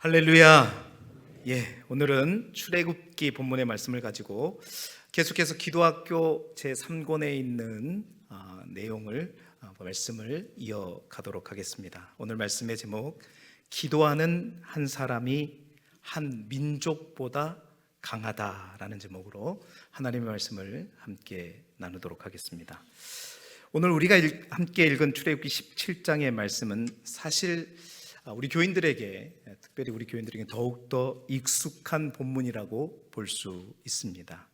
할렐루야. 오늘은 출애굽기 본문의 말씀을 가지고 계속해서 기도학교 제3권에 있는 말씀을 이어가도록 하겠습니다. 오늘 말씀의 제목, 기도하는 한 사람이 한 민족보다 강하다라는 제목으로 하나님의 말씀을 함께 나누도록 하겠습니다. 오늘 우리가 함께 읽은 출애굽기 17장의 말씀은 사실 우리 교인들에게, 특별히 우리 교인들에게 더욱더 익숙한 본문이라고 볼 수 있습니다.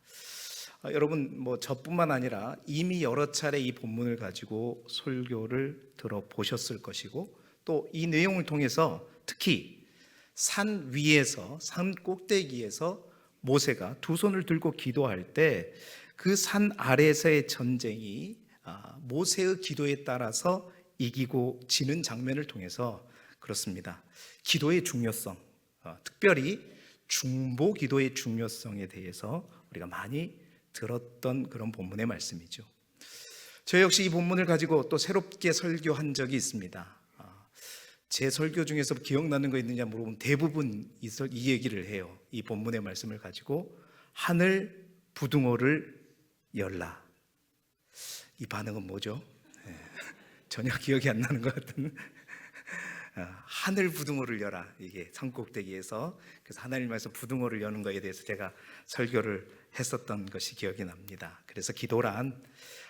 여러분, 저뿐만 아니라 이미 여러 차례 이 본문을 가지고 설교를 들어보셨을 것이고, 또 이 내용을 통해서 특히 산 위에서, 산 꼭대기에서 모세가 두 손을 들고 기도할 때 그 산 아래에서의 전쟁이 모세의 기도에 따라서 이기고 지는 장면을 통해서 그렇습니다. 기도의 중요성, 특별히 중보 기도의 중요성에 대해서 우리가 많이 들었던 그런 본문의 말씀이죠. 저 역시 이 본문을 가지고 또 새롭게 설교한 적이 있습니다. 제 설교 중에서 기억나는 거 있느냐 물어보면 대부분 이 얘기를 해요. 이 본문의 말씀을 가지고 하늘 부등호를 열라. 이 반응은 뭐죠? 전혀 기억이 안 나는 것 같은. 하늘 부등호를 열라. 이게 산꼭대기에서, 그래서 하나님께서 부등호를 여는 것에 대해서 제가 설교를 했었던 것이 기억이 납니다. 그래서 기도란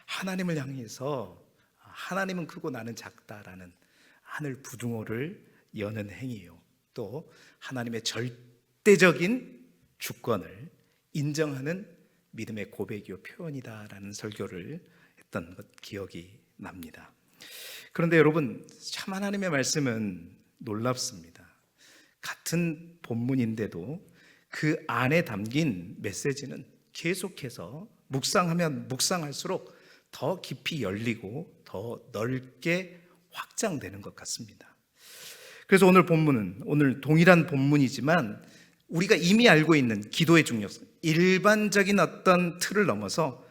하나님을 향해서 하나님은 크고 나는 작다라는 하늘 부등호를 여는 행위요, 또 하나님의 절대적인 주권을 인정하는 믿음의 고백이요 표현이다라는 설교를 했던 것 기억이 납니다. 그런데 여러분, 참 하나님의 말씀은 놀랍습니다. 같은 본문인데도 그 안에 담긴 메시지는 계속해서 묵상하면 묵상할수록 더 깊이 열리고 더 넓게 확장되는 것 같습니다. 그래서 오늘 본문은, 오늘 동일한 본문이지만 우리가 이미 알고 있는 기도의 중요성, 일반적인 어떤 틀을 넘어서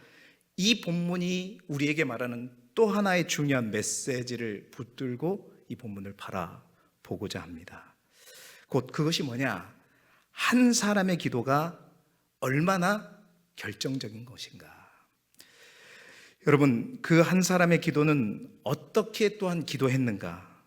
이 본문이 우리에게 말하는 또 하나의 중요한 메시지를 붙들고 이 본문을 바라보고자 합니다. 곧 그것이 뭐냐? 한 사람의 기도가 얼마나 결정적인 것인가. 여러분, 그 한 사람의 기도는 어떻게 또한 기도했는가,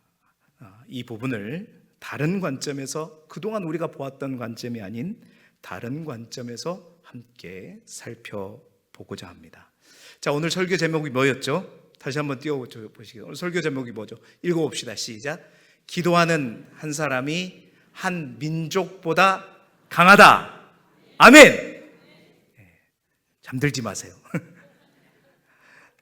이 부분을 다른 관점에서, 그동안 우리가 보았던 관점이 아닌 다른 관점에서 함께 살펴보고자 합니다. 자, 오늘 설교 제목이 뭐였죠? 다시 한번 띄워보시겠어요? 오늘 설교 제목이 뭐죠? 읽어봅시다. 시작. 기도하는 한 사람이 한 민족보다 강하다. 아멘. 잠들지 마세요.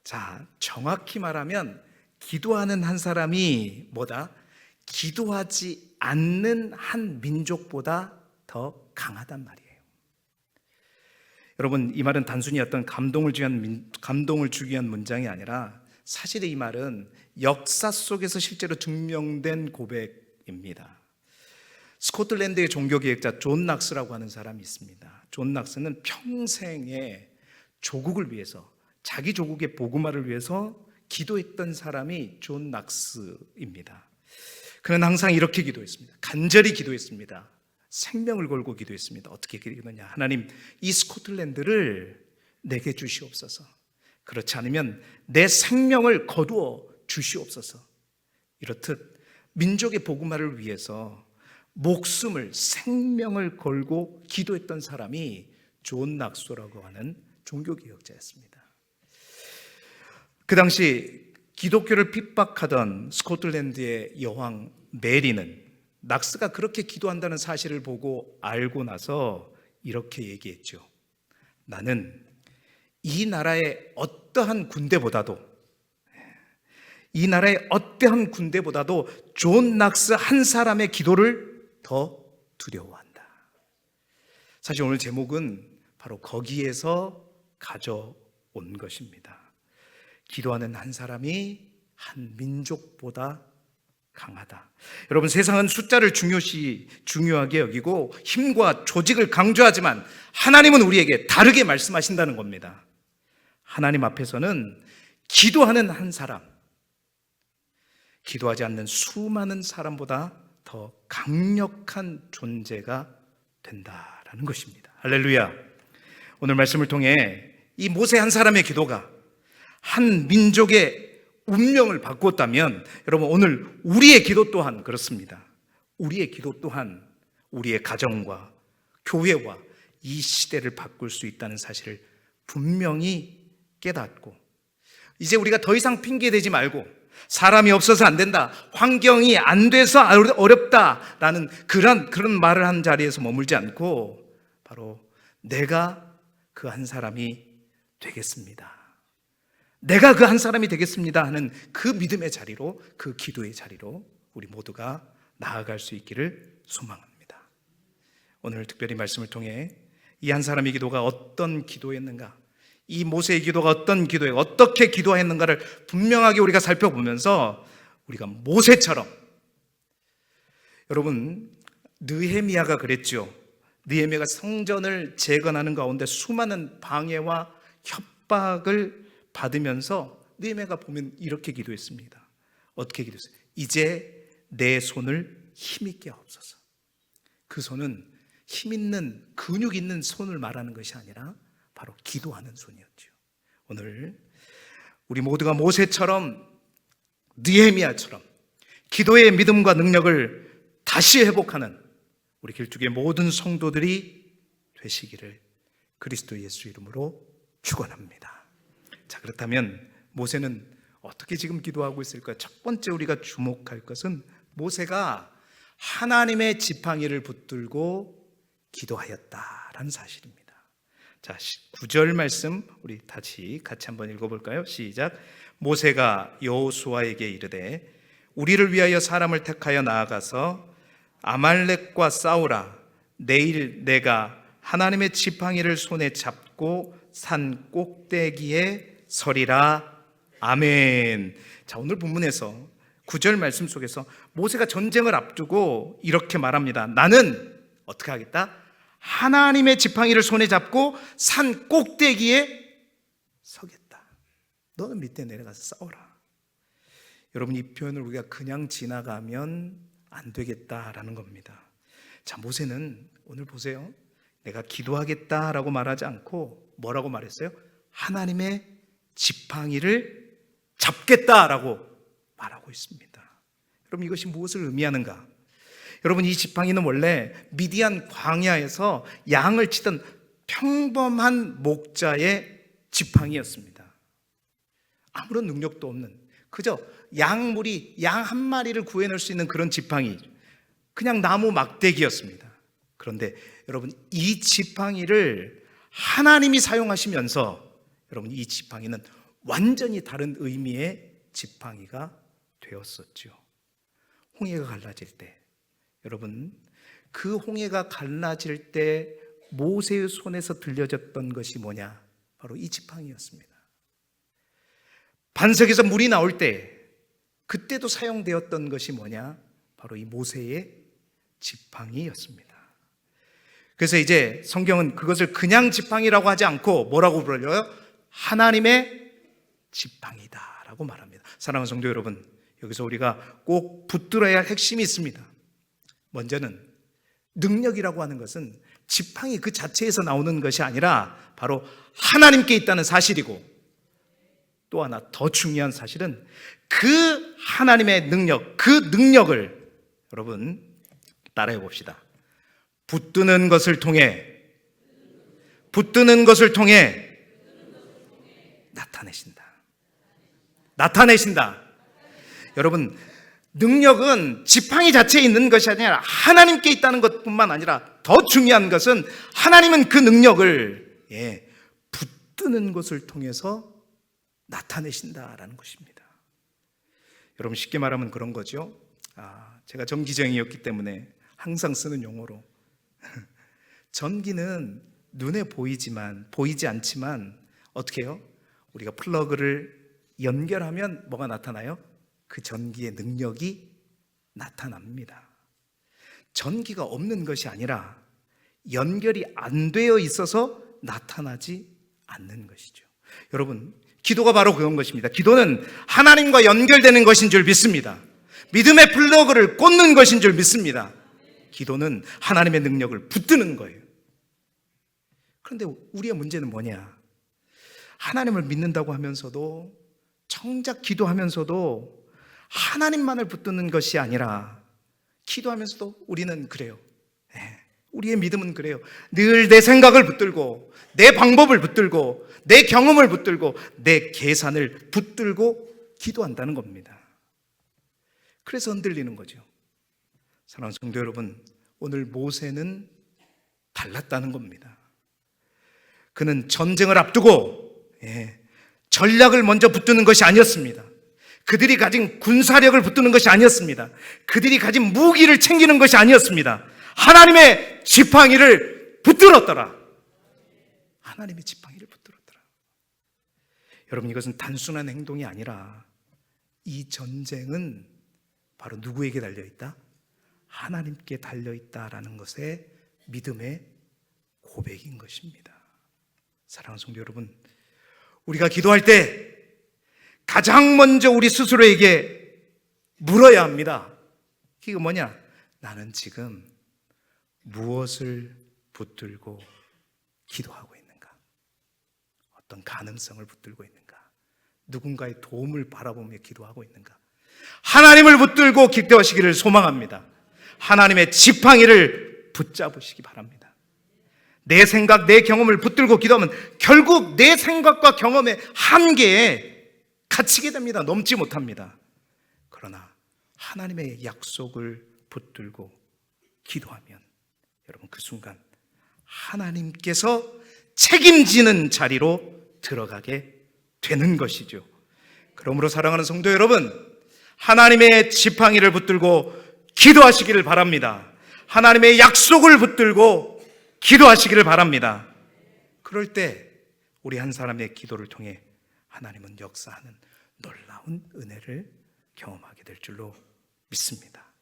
자, 정확히 말하면 기도하는 한 사람이 뭐다? 기도하지 않는 한 민족보다 더 강하단 말이에요. 여러분, 이 말은 단순히 어떤 감동을 주기 위한 문장이 아니라 사실 이 말은 역사 속에서 실제로 증명된 고백입니다. 스코틀랜드의 종교개혁자 존 낙스라고 하는 사람이 있습니다. 존 낙스는 평생에 조국을 위해서, 자기 조국의 복음화를 위해서 기도했던 사람이 존 낙스입니다. 그는 항상 이렇게 기도했습니다. 간절히 기도했습니다. 생명을 걸고 기도했습니다. 어떻게 기도했느냐? 하나님, 이 스코틀랜드를 내게 주시옵소서. 그렇지 않으면 내 생명을 거두어 주시옵소서. 이렇듯 민족의 복음화를 위해서 목숨을, 생명을 걸고 기도했던 사람이 존 낙스라고 하는 종교개혁자였습니다. 그 당시 기독교를 핍박하던 스코틀랜드의 여왕 메리는 낙스가 그렇게 기도한다는 사실을 보고 알고 나서 이렇게 얘기했죠. 나는 이 나라의 어떠한 군대보다도 존 낙스 한 사람의 기도를 더 두려워한다. 사실 오늘 제목은 바로 거기에서 가져온 것입니다. 기도하는 한 사람이 한 민족보다 강하다. 여러분, 세상은 숫자를 중요하게 여기고 힘과 조직을 강조하지만 하나님은 우리에게 다르게 말씀하신다는 겁니다. 하나님 앞에서는 기도하는 한 사람, 기도하지 않는 수많은 사람보다 더 더 강력한 존재가 된다라는 것입니다. 할렐루야. 오늘 말씀을 통해 이 모세 한 사람의 기도가 한 민족의 운명을 바꾸었다면 여러분 오늘 우리의 기도 또한 그렇습니다. 우리의 기도 또한 우리의 가정과 교회와 이 시대를 바꿀 수 있다는 사실을 분명히 깨닫고 이제 우리가 더 이상 핑계대지 말고 사람이 없어서 안 된다, 환경이 안 돼서 어렵다라는 그런 말을 한 자리에서 머물지 않고 바로 내가 그 한 사람이 되겠습니다. 내가 그 한 사람이 되겠습니다 하는 그 믿음의 자리로, 그 기도의 자리로 우리 모두가 나아갈 수 있기를 소망합니다. 오늘 특별히 말씀을 통해 이 한 사람의 기도가 어떤 기도였는가, 이 모세의 기도가 어떤 기도에 어떻게 기도했는가를 분명하게 우리가 살펴보면서 우리가 모세처럼, 여러분 느헤미야가 그랬죠. 느헤미야가 성전을 재건하는 가운데 수많은 방해와 협박을 받으면서 느헤미야가 보면 이렇게 기도했습니다. 어떻게 기도했어요? 이제 내 손을 힘있게 하옵소서. 그 손은 힘있는 근육 있는 손을 말하는 것이 아니라 바로 기도하는 손이었죠. 오늘 우리 모두가 모세처럼 느헤미야처럼 기도의 믿음과 능력을 다시 회복하는 우리 길쭉의 모든 성도들이 되시기를 그리스도 예수 이름으로 축원합니다. 자, 그렇다면 모세는 어떻게 지금 기도하고 있을까요? 첫 번째 우리가 주목할 것은 모세가 하나님의 지팡이를 붙들고 기도하였다라는 사실입니다. 자, 9절 말씀 우리 같이 한번 읽어볼까요? 시작. 모세가 여호수아에게 이르되 우리를 위하여 사람을 택하여 나아가서 아말렉과 싸우라. 내일 내가 하나님의 지팡이를 손에 잡고 산 꼭대기에 서리라. 아멘. 자, 오늘 본문에서 9절 말씀 속에서 모세가 전쟁을 앞두고 이렇게 말합니다. 나는 어떻게 하겠다? 하나님의 지팡이를 손에 잡고 산 꼭대기에 서겠다. 너는 밑에 내려가서 싸워라. 여러분, 이 표현을 우리가 그냥 지나가면 안 되겠다라는 겁니다. 자, 모세는 오늘 보세요. 내가 기도하겠다라고 말하지 않고 뭐라고 말했어요? 하나님의 지팡이를 잡겠다라고 말하고 있습니다. 여러분, 이것이 무엇을 의미하는가? 여러분, 이 지팡이는 원래 미디안 광야에서 양을 치던 평범한 목자의 지팡이였습니다. 아무런 능력도 없는, 그저 양 한 마리를 구해낼 수 있는 그런 지팡이, 그냥 나무 막대기였습니다. 그런데 여러분, 이 지팡이를 하나님이 사용하시면서 여러분, 이 지팡이는 완전히 다른 의미의 지팡이가 되었었죠. 홍해가 갈라질 때, 여러분, 그 홍해가 갈라질 때 모세의 손에서 들려졌던 것이 뭐냐? 바로 이 지팡이였습니다. 반석에서 물이 나올 때 그때도 사용되었던 것이 뭐냐? 바로 이 모세의 지팡이였습니다. 그래서 이제 성경은 그것을 그냥 지팡이라고 하지 않고 뭐라고 불러요? 하나님의 지팡이다라고 말합니다. 사랑하는 성도 여러분, 여기서 우리가 꼭 붙들어야 할 핵심이 있습니다. 먼저는 능력이라고 하는 것은 지팡이 그 자체에서 나오는 것이 아니라 바로 하나님께 있다는 사실이고, 또 하나 더 중요한 사실은 그 하나님의 능력, 그 능력을 여러분 따라해 봅시다. 붙드는 것을 통해 나타내신다. 여러분, 능력은 지팡이 자체에 있는 것이 아니라 하나님께 있다는 것뿐만 아니라 더 중요한 것은 하나님은 그 능력을 붙드는 것을 통해서 나타내신다라는 것입니다. 여러분, 쉽게 말하면 그런 거죠. 제가 전기쟁이였기 때문에 항상 쓰는 용어로 전기는 눈에 보이지 않지만 어떻게 해요? 우리가 플러그를 연결하면 뭐가 나타나요? 그 전기의 능력이 나타납니다. 전기가 없는 것이 아니라 연결이 안 되어 있어서 나타나지 않는 것이죠. 여러분, 기도가 바로 그런 것입니다. 기도는 하나님과 연결되는 것인 줄 믿습니다. 믿음의 플러그를 꽂는 것인 줄 믿습니다. 기도는 하나님의 능력을 붙드는 거예요. 그런데 우리의 문제는 뭐냐? 하나님을 믿는다고 하면서도, 정작 기도하면서도 하나님만을 붙드는 것이 아니라, 기도하면서도 우리는 그래요. 우리의 믿음은 그래요. 늘 내 생각을 붙들고, 내 방법을 붙들고, 내 경험을 붙들고, 내 계산을 붙들고 기도한다는 겁니다. 그래서 흔들리는 거죠. 사랑하는 성도 여러분, 오늘 모세는 달랐다는 겁니다. 그는 전쟁을 앞두고 전략을 먼저 붙드는 것이 아니었습니다. 그들이 가진 군사력을 붙드는 것이 아니었습니다. 그들이 가진 무기를 챙기는 것이 아니었습니다. 하나님의 지팡이를 붙들었더라. 하나님의 지팡이를 붙들었더라. 여러분, 이것은 단순한 행동이 아니라 이 전쟁은 바로 누구에게 달려있다? 하나님께 달려있다라는 것의 믿음의 고백인 것입니다. 사랑하는 성도 여러분, 우리가 기도할 때 가장 먼저 우리 스스로에게 물어야 합니다. 이게 뭐냐? 나는 지금 무엇을 붙들고 기도하고 있는가? 어떤 가능성을 붙들고 있는가? 누군가의 도움을 바라보며 기도하고 있는가? 하나님을 붙들고 기도하시기를 소망합니다. 하나님의 지팡이를 붙잡으시기 바랍니다. 내 생각, 내 경험을 붙들고 기도하면 결국 내 생각과 경험의 한계에 갇히게 됩니다. 넘지 못합니다. 그러나 하나님의 약속을 붙들고 기도하면 여러분, 그 순간 하나님께서 책임지는 자리로 들어가게 되는 것이죠. 그러므로 사랑하는 성도 여러분, 하나님의 지팡이를 붙들고 기도하시기를 바랍니다. 하나님의 약속을 붙들고 기도하시기를 바랍니다. 그럴 때 우리 한 사람의 기도를 통해 하나님은 역사하는 놀라운 은혜를 경험하게 될 줄로 믿습니다.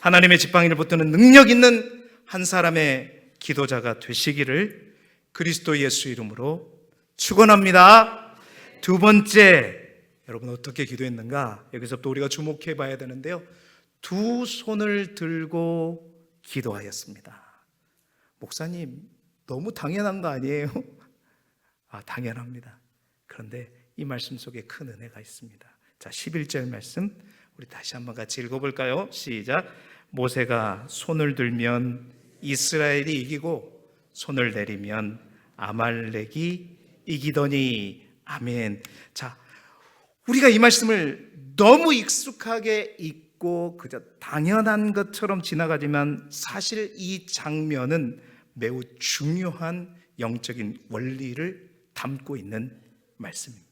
하나님의 지팡이를 붙드는 능력 있는 한 사람의 기도자가 되시기를 그리스도 예수 이름으로 축원합니다. 두 번째, 여러분 어떻게 기도했는가? 여기서부터 우리가 주목해 봐야 되는데요, 두 손을 들고 기도하였습니다. 목사님, 너무 당연한 거 아니에요? 당연합니다. 그런데 이 말씀 속에 큰 은혜가 있습니다. 자, 11절 말씀 우리 다시 한번 같이 읽어볼까요? 시작. 모세가 손을 들면 이스라엘이 이기고 손을 내리면 아말렉이 이기더니. 아멘. 자, 우리가 이 말씀을 너무 익숙하게 읽고 그저 당연한 것처럼 지나가지만 사실 이 장면은 매우 중요한 영적인 원리를 담고 있는 말씀입니다.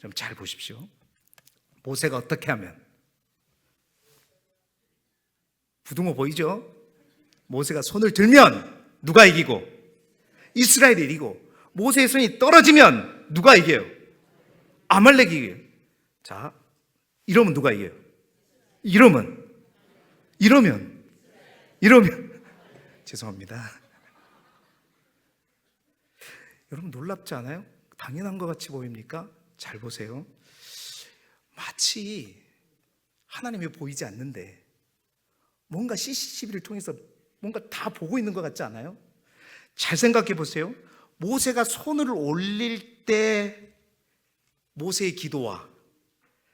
좀 잘 보십시오. 모세가 어떻게 하면, 부두모 보이죠? 모세가 손을 들면 누가 이기고? 이스라엘이 이기고, 모세의 손이 떨어지면 누가 이겨요? 아말렉이 이겨요. 자, 이러면 누가 이겨요? 이러면 죄송합니다. 여러분 놀랍지 않아요? 당연한 것 같이 보입니까? 잘 보세요. 마치 하나님이 보이지 않는데 뭔가 CCTV를 통해서 뭔가 다 보고 있는 것 같지 않아요? 잘 생각해 보세요. 모세가 손을 올릴 때 모세의 기도와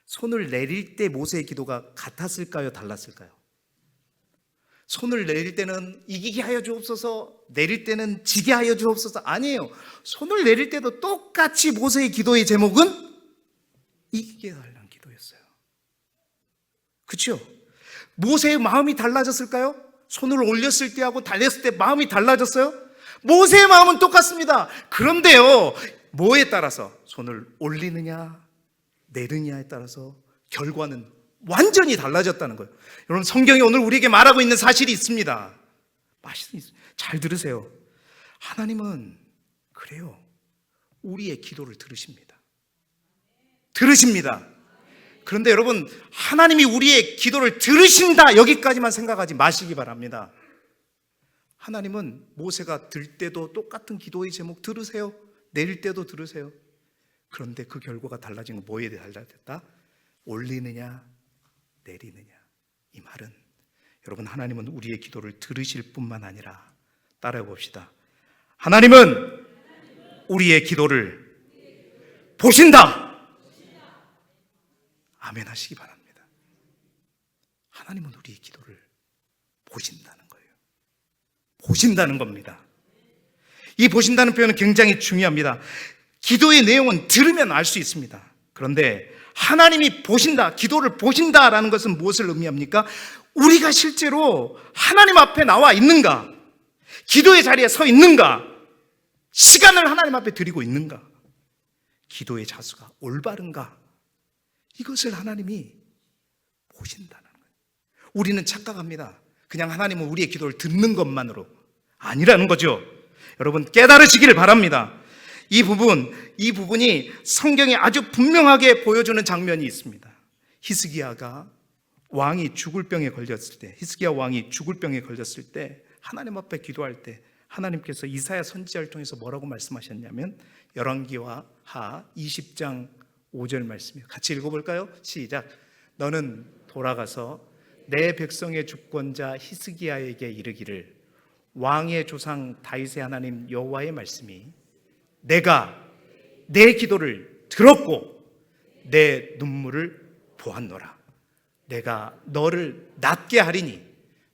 손을 내릴 때 모세의 기도가 같았을까요? 달랐을까요? 손을 내릴 때는 이기게 하여 주옵소서, 내릴 때는 지게 하여 주옵소서. 아니에요. 손을 내릴 때도 똑같이 모세의 기도의 제목은 이기게 해달라는 기도였어요. 그렇죠? 모세의 마음이 달라졌을까요? 손을 올렸을 때하고 달렸을 때 마음이 달라졌어요? 모세의 마음은 똑같습니다. 그런데요, 뭐에 따라서 손을 올리느냐 내리느냐에 따라서 결과는 완전히 달라졌다는 거예요. 여러분, 성경이 오늘 우리에게 말하고 있는 사실이 있습니다. 잘 들으세요. 하나님은 그래요, 우리의 기도를 들으십니다. 그런데 여러분, 하나님이 우리의 기도를 들으신다, 여기까지만 생각하지 마시기 바랍니다. 하나님은 모세가 들 때도 똑같은 기도의 제목 들으세요. 내릴 때도 들으세요. 그런데 그 결과가 달라진 건 뭐에 달라졌다? 올리느냐 내리느냐. 이 말은 여러분, 하나님은 우리의 기도를 들으실 뿐만 아니라, 따라해 봅시다, 하나님은 우리의 기도를 보신다. 아멘 하시기 바랍니다. 하나님은 우리의 기도를 보신다는 거예요. 보신다는 겁니다. 이 보신다는 표현은 굉장히 중요합니다. 기도의 내용은 들으면 알 수 있습니다. 그런데 하나님이 보신다, 기도를 보신다라는 것은 무엇을 의미합니까? 우리가 실제로 하나님 앞에 나와 있는가? 기도의 자리에 서 있는가? 시간을 하나님 앞에 드리고 있는가? 기도의 자수가 올바른가? 이것을 하나님이 보신다는 거예요. 우리는 착각합니다. 그냥 하나님은 우리의 기도를 듣는 것만으로. 아니라는 거죠. 여러분, 깨달으시기를 바랍니다. 이 부분이 성경에 아주 분명하게 보여주는 장면이 있습니다. 히스기야 왕이 죽을 병에 걸렸을 때 하나님 앞에 기도할 때 하나님께서 이사야 선지자를 통해서 뭐라고 말씀하셨냐면, 열왕기와 하 20장 5절 말씀이에요. 같이 읽어볼까요? 시작. 너는 돌아가서 내 백성의 주권자 히스기야에게 이르기를, 왕의 조상 다윗의 하나님 여호와의 말씀이 내가 내 기도를 들었고 내 눈물을 보았노라. 내가 너를 낫게 하리니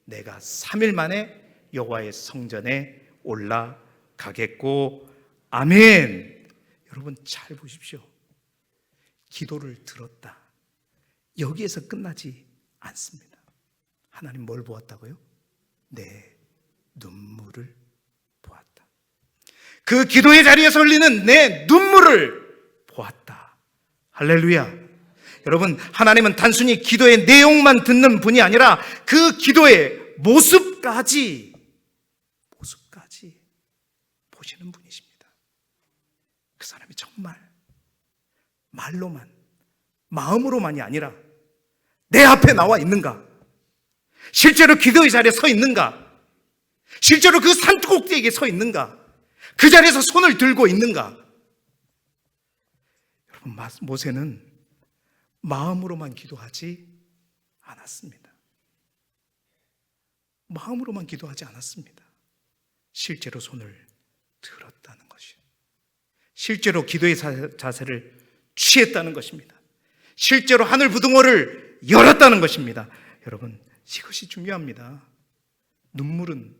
내가 3일 만에 여호와의 성전에 올라가겠고. 아멘. 여러분, 잘 보십시오. 기도를 들었다, 여기에서 끝나지 않습니다. 하나님 뭘 보았다고요? 내 눈물을 보았다. 그 기도의 자리에서 흘리는 내 눈물을 보았다. 할렐루야. 여러분, 하나님은 단순히 기도의 내용만 듣는 분이 아니라 그 기도의 모습까지 보시는 분이십니다. 그 사람이 정말 말로만, 마음으로만이 아니라 내 앞에 나와 있는가? 실제로 기도의 자리에 서 있는가? 실제로 그 산꼭대기에 서 있는가? 그 자리에서 손을 들고 있는가? 여러분, 모세는 마음으로만 기도하지 않았습니다. 마음으로만 기도하지 않았습니다. 실제로 손을 들었다는 것이요, 실제로 기도의 자세를 취했다는 것입니다. 실제로 하늘 부등호를 열었다는 것입니다. 여러분, 이것이 중요합니다. 눈물은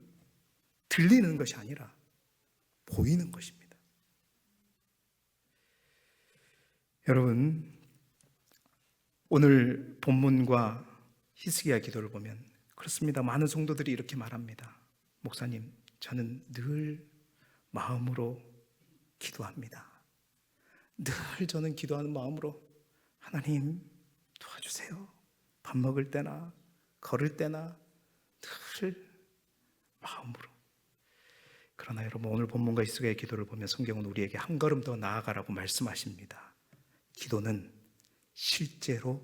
들리는 것이 아니라 보이는 것입니다. 여러분, 오늘 본문과 히스기야 기도를 보면 그렇습니다. 많은 성도들이 이렇게 말합니다. 목사님, 저는 늘 마음으로 기도합니다. 늘 저는 기도하는 마음으로, 하나님 도와주세요. 밥 먹을 때나 걸을 때나 늘 마음으로. 그러나 여러분, 오늘 본문과 히스기야의 기도를 보면 성경은 우리에게 한 걸음 더 나아가라고 말씀하십니다. 기도는 실제로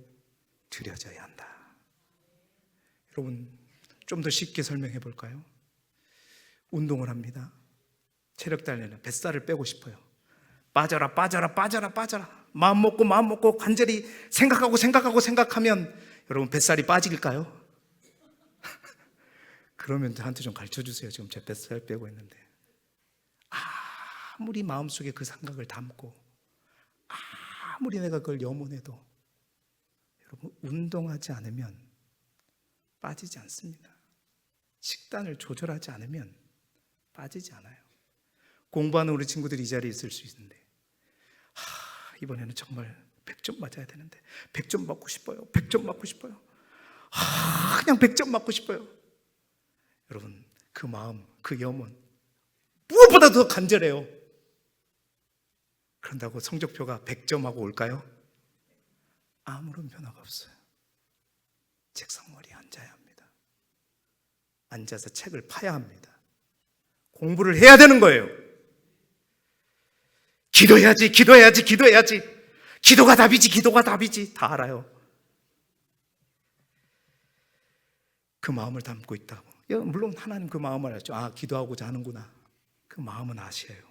드려져야 한다. 여러분, 좀 더 쉽게 설명해 볼까요? 운동을 합니다. 체력 단련은 뱃살을 빼고 싶어요. 빠져라 마음 먹고 관절이 생각하면 여러분, 뱃살이 빠질까요? 그러면 저한테 좀 가르쳐 주세요. 지금 제 뱃살 빼고 있는데, 아무리 마음속에 그 생각을 담고 아무리 내가 그걸 염원해도 여러분, 운동하지 않으면 빠지지 않습니다. 식단을 조절하지 않으면 빠지지 않아요. 공부하는 우리 친구들이 이 자리에 있을 수 있는데, 이번에는 정말 100점 맞아야 되는데 100점 맞고 싶어요. 100점 맞고 싶어요. 그냥 100점 맞고 싶어요. 여러분, 그 마음, 그 염원 무엇보다 더 간절해요. 그런다고 성적표가 100점하고 올까요? 아무런 변화가 없어요. 책상머리에 앉아야 합니다. 앉아서 책을 파야 합니다. 공부를 해야 되는 거예요. 기도해야지. 기도가 답이지. 다 알아요. 그 마음을 담고 있다고. 물론 하나님 그 마음을 알죠. 기도하고자 하는구나. 그 마음은 아셔요.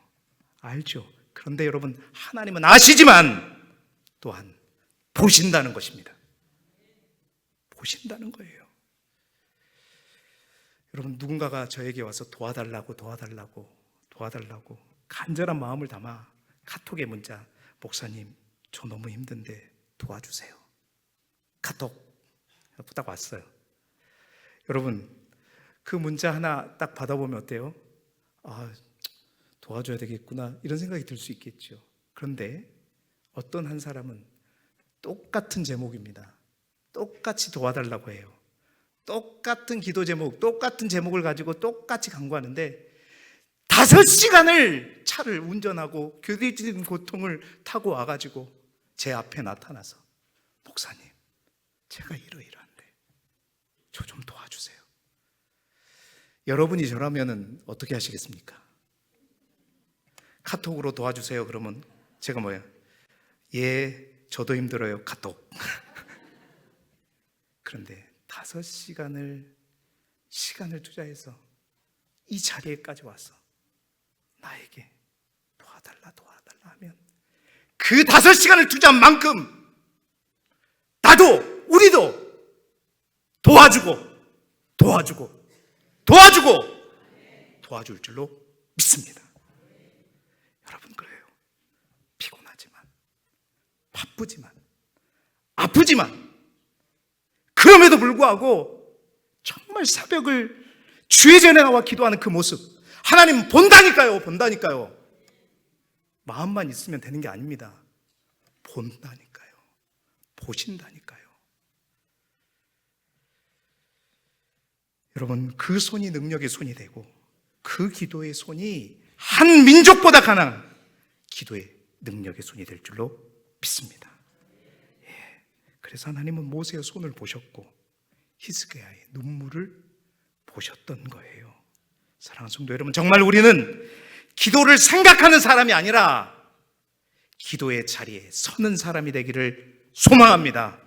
알죠. 그런데 여러분, 하나님은 아시지만 또한 보신다는 것입니다. 보신다는 거예요. 여러분, 누군가가 저에게 와서 도와달라고 간절한 마음을 담아 카톡에 문자, 목사님 저 너무 힘든데 도와주세요. 카톡 딱 왔어요. 여러분, 그 문자 하나 딱 받아보면 어때요? 아, 도와줘야 되겠구나 이런 생각이 들 수 있겠죠. 그런데 어떤 한 사람은 똑같은 제목입니다. 똑같이 도와달라고 해요. 똑같은 기도 제목, 똑같은 제목을 가지고 똑같이 간구하는데 5시간을 차를 운전하고 교대진 고통을 타고 와가지고 제 앞에 나타나서 목사님, 제가 이러이러한데 저 좀 도와주세요. 여러분이 저라면 어떻게 하시겠습니까? 카톡으로 도와주세요 그러면 제가 뭐예요? 예, 저도 힘들어요. 카톡. 그런데 5시간을 투자해서 이 자리에까지 와서 나에게 도와달라 하면 그 5시간을 투자한 만큼 나도, 우리도 도와줄 줄로 믿습니다. 여러분, 그래요. 피곤하지만, 바쁘지만, 아프지만, 그럼에도 불구하고 정말 새벽을 주의 전에 나와 기도하는 그 모습, 하나님 본다니까요. 마음만 있으면 되는 게 아닙니다. 본다니까요. 보신다니까요. 여러분, 그 손이 능력의 손이 되고 그 기도의 손이 한 민족보다 강한 기도의 능력의 손이 될 줄로 믿습니다. 그래서 하나님은 모세의 손을 보셨고 히스기야의 눈물을 보셨던 거예요. 사랑하는 성도 여러분, 정말 우리는 기도를 생각하는 사람이 아니라 기도의 자리에 서는 사람이 되기를 소망합니다.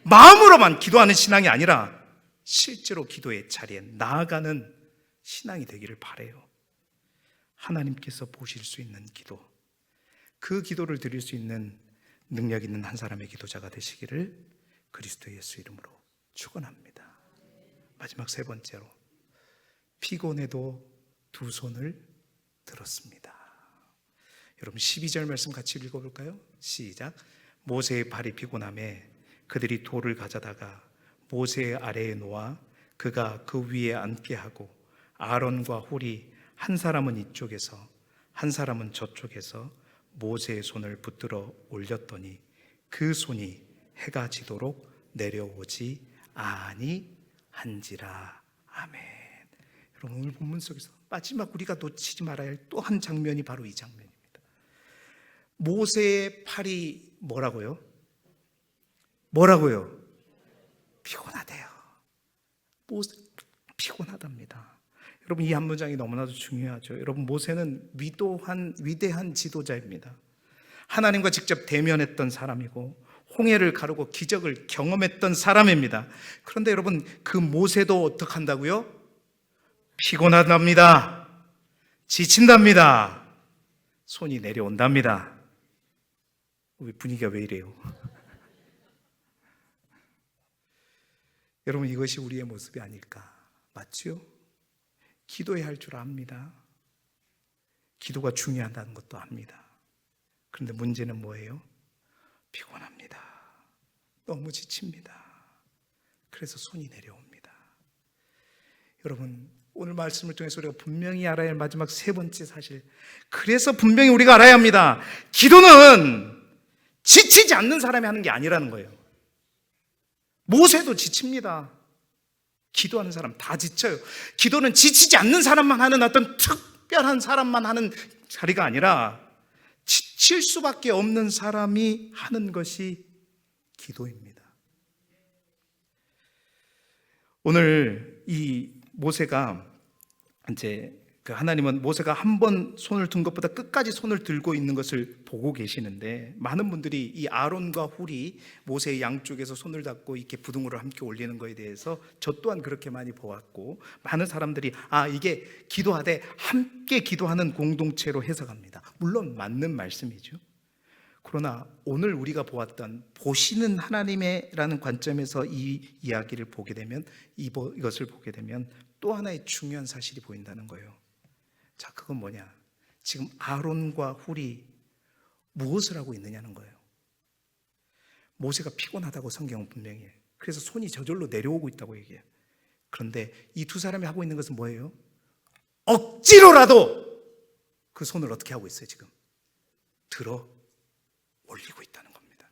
마음으로만 기도하는 신앙이 아니라 실제로 기도의 자리에 나아가는 신앙이 되기를 바라요. 하나님께서 보실 수 있는 기도, 그 기도를 드릴 수 있는 능력 있는 한 사람의 기도자가 되시기를 그리스도 예수 이름으로 축원합니다. 마지막 3번째로, 피곤해도 2 손을 들었습니다. 여러분, 12절 말씀 같이 읽어볼까요? 시작. 모세의 발이 피곤함에 그들이 돌을 가져다가 모세의 아래에 놓아 그가 그 위에 앉게 하고 아론과 홀이 한 사람은 이쪽에서 한 사람은 저쪽에서 모세의 손을 붙들어 올렸더니 그 손이 해가 지도록 내려오지 아니한지라. 아멘. 여러분, 오늘 본문 속에서 마지막 우리가 놓치지 말아야 할 또 한 장면이 바로 이 장면입니다. 모세의 팔이 뭐라고요? 피곤하대요. 모세 피곤하답니다. 여러분, 이 한 문장이 너무나도 중요하죠. 여러분, 모세는 위대한 지도자입니다. 하나님과 직접 대면했던 사람이고 홍해를 가르고 기적을 경험했던 사람입니다. 그런데 여러분, 그 모세도 어떻게 한다고요? 피곤하답니다. 지친답니다. 손이 내려온답니다. 우리 분위기가 왜 이래요? 여러분, 이것이 우리의 모습이 아닐까? 맞지요? 기도해야 할 줄 압니다. 기도가 중요하다는 것도 압니다. 그런데 문제는 뭐예요? 피곤합니다. 너무 지칩니다. 그래서 손이 내려옵니다. 여러분, 오늘 말씀을 통해서 우리가 분명히 알아야 할 마지막 3번째 사실, 그래서 분명히 우리가 알아야 합니다. 기도는 지치지 않는 사람이 하는 게 아니라는 거예요. 모세도 지칩니다. 기도하는 사람 다 지쳐요. 기도는 지치지 않는 사람만 하는 어떤 특별한 사람만 하는 자리가 아니라 지칠 수밖에 없는 사람이 하는 것이 기도입니다. 오늘 이 모세가 하나님은 모세가 한 번 손을 든 것보다 끝까지 손을 들고 있는 것을 보고 계시는데, 많은 분들이 이 아론과 훌이 모세의 양쪽에서 손을 잡고 이렇게 부둥으로 함께 올리는 것에 대해서 저 또한 그렇게 많이 보았고, 많은 사람들이 이게 기도하되 함께 기도하는 공동체로 해석합니다. 물론 맞는 말씀이죠. 그러나 오늘 우리가 보았던 보시는 하나님의라는 관점에서 이 이야기를 보게 되면, 이것을 보게 되면 또 하나의 중요한 사실이 보인다는 거예요. 자, 그건 뭐냐? 지금 아론과 훌이 무엇을 하고 있느냐는 거예요. 모세가 피곤하다고 성경은 분명히 해요. 그래서 손이 저절로 내려오고 있다고 얘기해요. 그런데 이 두 사람이 하고 있는 것은 뭐예요? 억지로라도 그 손을 어떻게 하고 있어요? 지금 들어 올리고 있다는 겁니다.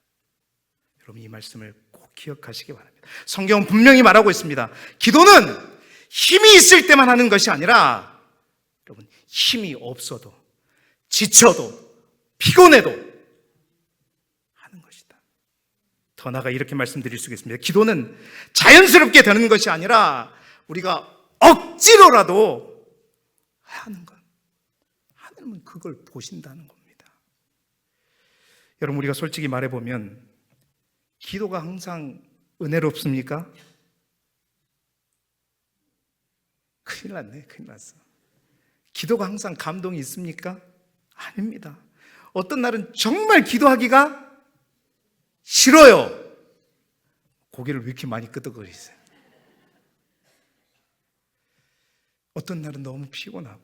여러분, 이 말씀을 꼭 기억하시기 바랍니다. 성경은 분명히 말하고 있습니다. 기도는 힘이 있을 때만 하는 것이 아니라, 여러분, 힘이 없어도, 지쳐도, 피곤해도 하는 것이다. 더 나아가 이렇게 말씀드릴 수 있겠습니다. 기도는 자연스럽게 되는 것이 아니라 우리가 억지로라도 하는 것. 하나님은 그걸 보신다는 겁니다. 여러분, 우리가 솔직히 말해보면 기도가 항상 은혜롭습니까? 큰일 났네, 큰일 났어. 기도가 항상 감동이 있습니까? 아닙니다. 어떤 날은 정말 기도하기가 싫어요. 고개를 왜 이렇게 많이 끄덕거리세요? 어떤 날은 너무 피곤하고,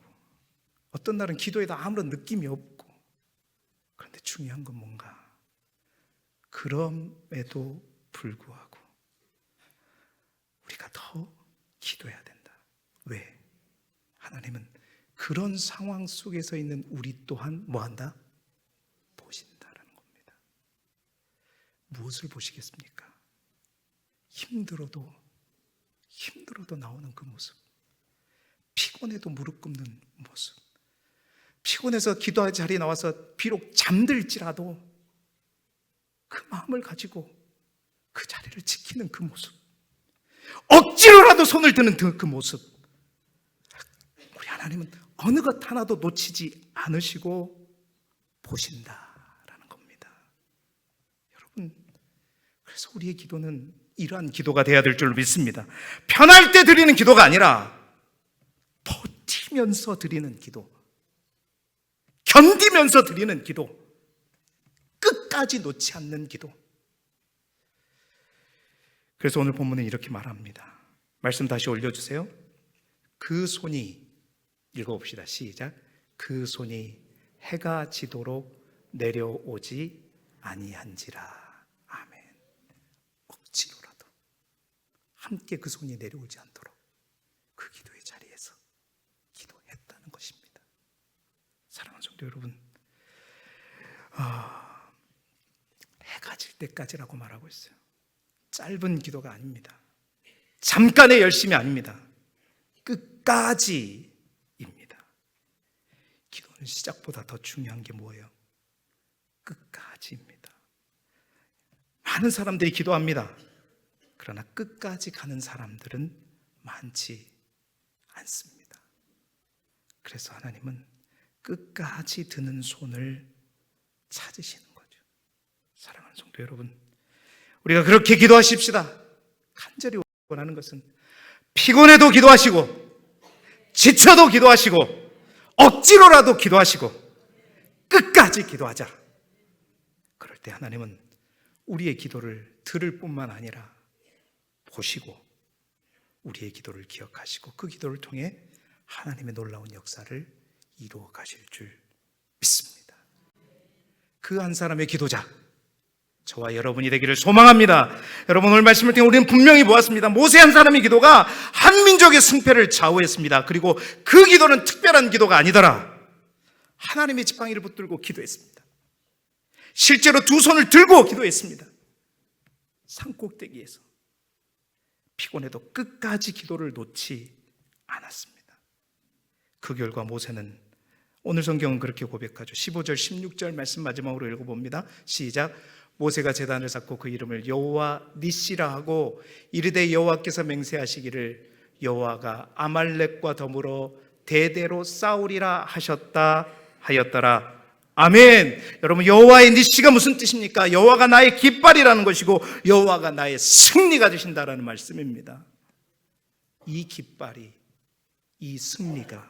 어떤 날은 기도에도 아무런 느낌이 없고. 그런데 중요한 건 뭔가? 그럼에도 불구하고 우리가 더 기도해야 된다. 왜? 하나님은 그런 상황 속에서 있는 우리 또한 뭐한다? 보신다라는 겁니다. 무엇을 보시겠습니까? 힘들어도 나오는 그 모습, 피곤해도 무릎 꿇는 모습, 피곤해서 기도할 자리에 나와서 비록 잠들지라도 그 마음을 가지고 그 자리를 지키는 그 모습, 억지로라도 손을 드는 그 모습, 우리 하나님은 어느 것 하나도 놓치지 않으시고 보신다라는 겁니다. 여러분, 그래서 우리의 기도는 이러한 기도가 되어야 될 줄 믿습니다. 편할 때 드리는 기도가 아니라 버티면서 드리는 기도, 견디면서 드리는 기도, 끝까지 놓지 않는 기도. 그래서 오늘 본문은 이렇게 말합니다. 말씀 다시 올려주세요. 그 손이, 읽어봅시다. 시작. 그 손이 해가 지도록 내려오지 아니한지라. 아멘. 억지로라도 함께 그 손이 내려오지 않도록 그 기도의 자리에서 기도했다는 것입니다. 사랑하는 성도 여러분, 해가 질 때까지라고 말하고 있어요. 짧은 기도가 아닙니다. 잠깐의 열심이 아닙니다. 끝까지입니다. 기도는 시작보다 더 중요한 게 뭐예요? 끝까지입니다. 많은 사람들이 기도합니다. 그러나 끝까지 가는 사람들은 많지 않습니다. 그래서 하나님은 끝까지 드는 손을 찾으시는 거죠. 사랑하는 성도 여러분, 우리가 그렇게 기도하십시다. 간절히 원하는 것은 피곤해도 기도하시고, 지쳐도 기도하시고, 억지로라도 기도하시고, 끝까지 기도하자. 그럴 때 하나님은 우리의 기도를 들을 뿐만 아니라 보시고 우리의 기도를 기억하시고 그 기도를 통해 하나님의 놀라운 역사를 이루어 가실 줄 믿습니다. 그 한 사람의 기도자, 저와 여러분이 되기를 소망합니다. 여러분, 오늘 말씀을 통해 우리는 분명히 보았습니다. 모세 한 사람의 기도가 한 민족의 승패를 좌우했습니다. 그리고 그 기도는 특별한 기도가 아니더라. 하나님의 지팡이를 붙들고 기도했습니다. 실제로 두 손을 들고 기도했습니다. 산꼭대기에서 피곤해도 끝까지 기도를 놓지 않았습니다. 그 결과 모세는, 오늘 성경은 그렇게 고백하죠. 15절 16절 말씀 마지막으로 읽어봅니다. 시작. 모세가 제단을 쌓고 그 이름을 여호와 니시라 하고 이르되 여호와께서 맹세하시기를 여호와가 아말렉과 더불어 대대로 싸우리라 하셨다 하였더라. 아멘. 여러분, 여호와의 니시가 무슨 뜻입니까? 여호와가 나의 깃발이라는 것이고 여호와가 나의 승리가 되신다라는 말씀입니다. 이 깃발이, 이 승리가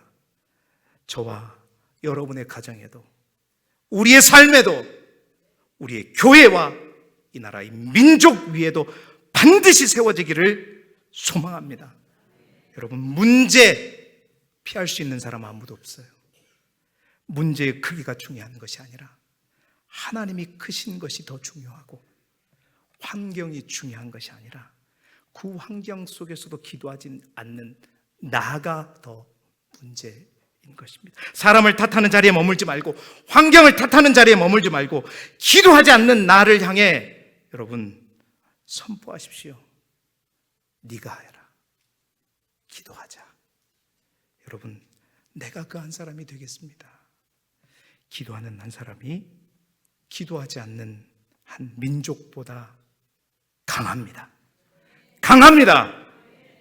저와 여러분의 가정에도, 우리의 삶에도 우리의 교회와 이 나라의 민족 위에도 반드시 세워지기를 소망합니다. 여러분, 문제 피할 수 있는 사람 아무도 없어요. 문제의 크기가 중요한 것이 아니라 하나님이 크신 것이 더 중요하고, 환경이 중요한 것이 아니라 그 환경 속에서도 기도하지 않는 나가 더 문제인 것입니다. 사람을 탓하는 자리에 머물지 말고, 환경을 탓하는 자리에 머물지 말고, 기도하지 않는 나를 향해 여러분 선포하십시오. 네가 해라. 기도하자. 여러분, 내가 그 한 사람이 되겠습니다. 기도하는 한 사람이 기도하지 않는 한 민족보다 강합니다. 강합니다.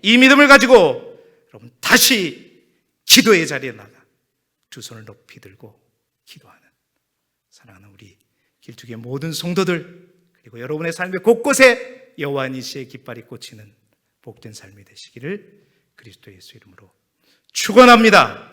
이 믿음을 가지고 여러분 다시 기도의 자리에 나가 두 손을 높이 들고 기도하는, 사랑하는 우리 길쭉의 모든 성도들, 그리고 여러분의 삶의 곳곳에 여호와 니시의 깃발이 꽂히는 복된 삶이 되시기를 그리스도 예수 이름으로 축원합니다.